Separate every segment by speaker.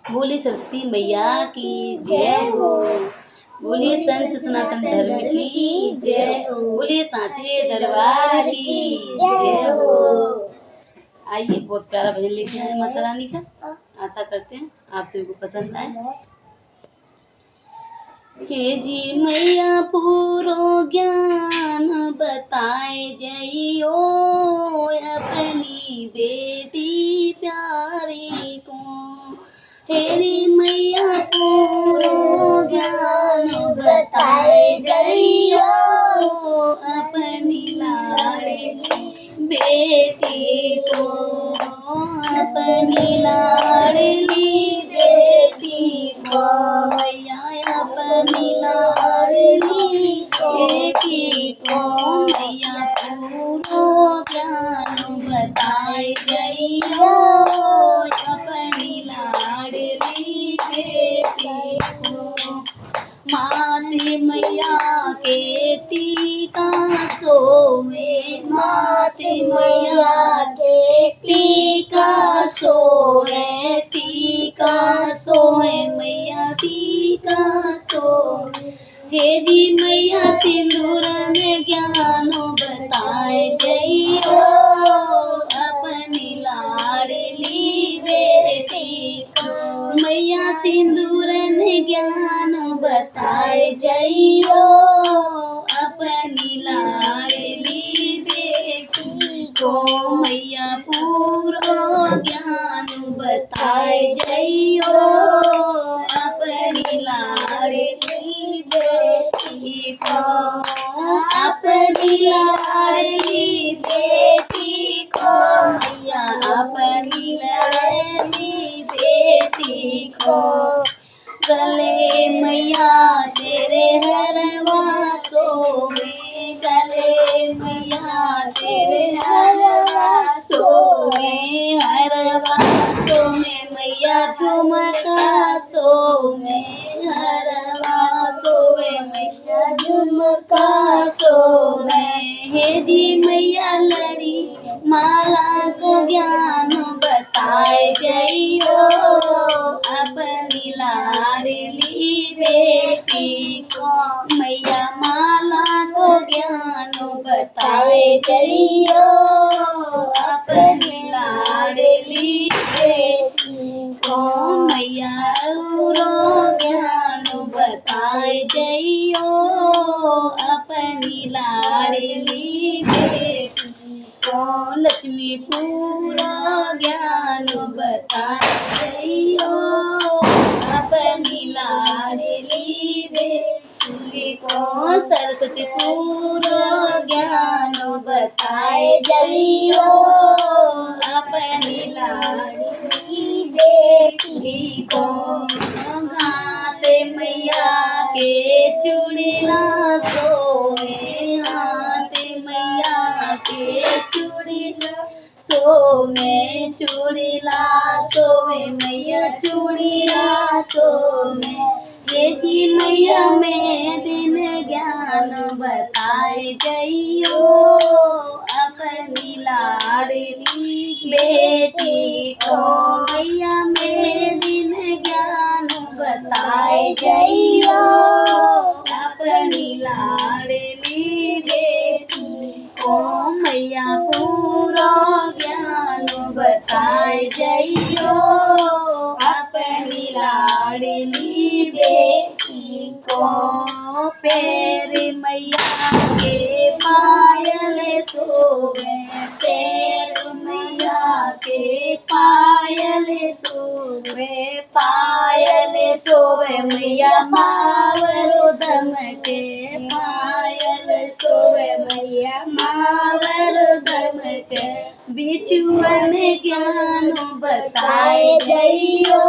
Speaker 1: बोली सरस्वती मैया की जय हो। बोलिए संत सनातन धर्म की जय हो। बोलिए सांचे दरबार की जय हो। आइए, बहुत प्यारा भजन लिखे हैं माता रानी का। आशा करते हैं आप सभी को पसंद आए। हे जी मैया पूरो ज्ञान बताए जइयो, अपनी बेटी प्यारी को। हेरी मैया पूरो ज्ञान बताए जइयो, अपनी लाडली बेटी को। अपनी लाडली बेटी को मैया, अपनी लाडली बेटी को मैया पूरो ज्ञान बताए जइयो, अपनी लाडली बेटी को। माते मैया के टीका सोवे, माते मैया के टीका सोवे, टीका सोए मैया टीका सोए। हे जी मैया सिंदूर में ज्ञान बताए जइयो, अपनी लाडली बेटी को मैया सिंदूर ने ज्ञान बताए जइयो, अपनी लाडली बेटी को मैया पूरो ज्ञान बताए जइयो, अपनी लाडली बेटी को। अपनी लाडली बेटी को मैया, अपनी लाडली बेटी को। गले मैया तेरे हरवा सोवे, गले मैया तेरे हरवा सोवे, हरवा सोवे मैया झुमका सोवे, हरवा सोवे मैया झुमका सोवे। हे जी मैया लड़ी माला को ज्ञान बताए जइयो, अपनी लाडली बेटी को मैया माला को ज्ञान बताए जइयो, अपनी लाडली बेटी को मैया पूरो ज्ञान बताए जइयो, अपनी लाडली बेटी को। लक्ष्मी पूरा ज्ञान बताए जइयो, अपनी लाडली बेटी को। सरस्वती पूरा ज्ञान बताए जइयो, अपनी लाडली बेटी को। घाते मैया के चूड़िया सोए, हाथे मैया के चूड़िया सोवे, चूड़िया सोवे मैया चूड़िया सोवे। ये जी मैया में दिन ज्ञान बताए जइयो, अपनी लाडली बेटी को मैया में दिन ज्ञान बताए जइयो, अपनी लाडली बेटी को मैया पूरा ज्ञान बताए जइयो, अपनी लाडली बेटी को। पैर मैया के पायल सोवे, पैर मैया के पायल सोवे, पायल सोवे मैया मावरो दम के, पायल सोवे मैया मावरो दम के। बिचुअन ज्ञान बताए जइयो,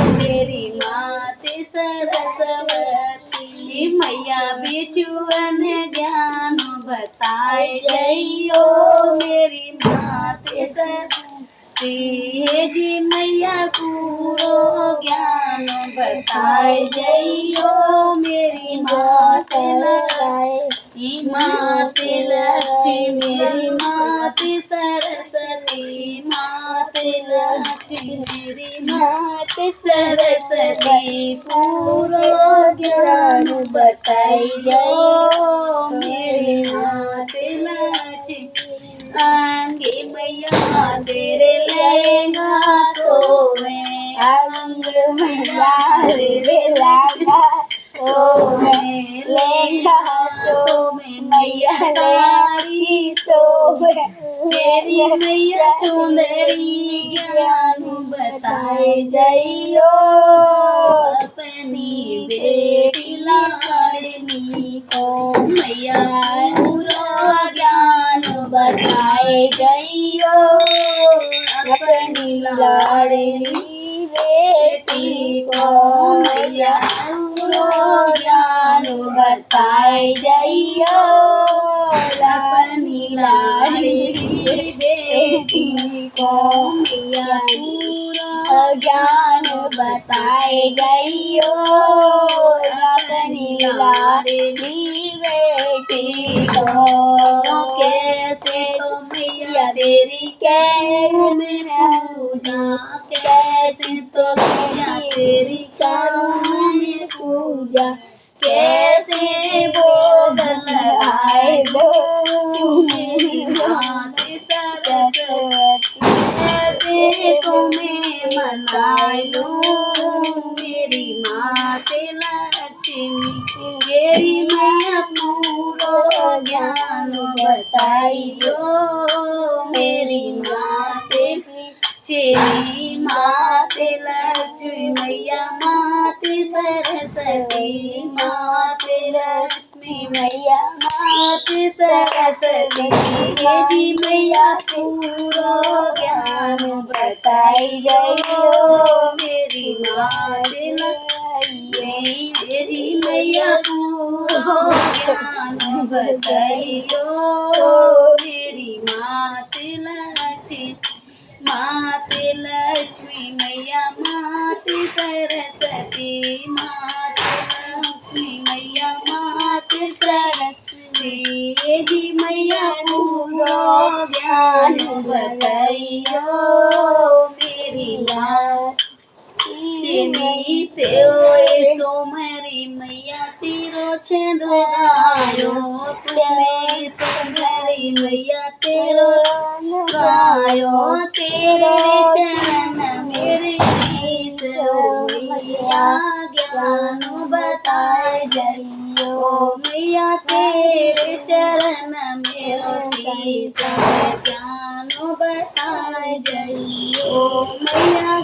Speaker 1: मेरी माते सरस्वती मैया बिचुअन ज्ञान बताए जइयो, मेरी माते सरस्वती। हे जी मैया पूरो ज्ञान बताए जइयो, मेरी माते माते लक्ष्मी, मेरी माते सरस्वती, माते लक्ष्मी मेरी मात सरस्वती पूरो ज्ञान बताई जइयो मेरी मात लक्ष्मी आंगे मैया तेरे लहंगा सोवे
Speaker 2: अंग मैया तेरे लहंगा सोवे लहंगा सोवे मैया साड़ी सोवे
Speaker 1: तेरी मैया चुंदरी ज्ञान बताए
Speaker 2: जइयो
Speaker 1: अपनी बेटी लाडली
Speaker 2: को
Speaker 1: मैया
Speaker 2: पूरा ज्ञान बताए जइयो अपनी लाडली बेटी को मैया पूरा ज्ञान बताए जइयो अपनी लाडली बेटी को मैया पूरा ज्ञान बताए जइयो अपनी लाडली बेटी को
Speaker 1: कैसे तो मैया तेरी
Speaker 2: कैसे
Speaker 1: में पूजा कैसे तो मैया तेरी
Speaker 2: चरणों में पूजा
Speaker 1: कैसे भोग लगाए
Speaker 2: दो
Speaker 1: मेरी मात सरस्वती कैसे तुम्हें मनाए लूं मेरी मात लक्ष्मी मेरी मैया पूरो ज्ञान बताई जो मेरी मात चेरी मात लक्ष्मी मैया मात सरस्वती मात लक्ष्मी
Speaker 2: मैया
Speaker 1: मात सरस्वती जी मैया पूरो ज्ञान बताई जइयो मेरी मात लक्ष्मी मेरी मैया पूरो ज्ञान बताइयो मेरी मात लक्ष्मी मात लक्ष्मी मैया मात सरस्वती मात लक्ष्मी मैया मात सरस्वती जी मैया पूरो ज्ञान बताइयो मेरी मात चिनी तेओ सोमरी मैया तेरो छंदो गायो तुम्हें सोमरी मैया तेरो गायो तेरे चरण मेरे शीश मैया ज्ञान बताए जइयो मैया तेरे चरण मेरो शीश ज्ञान बताए जइयो मैया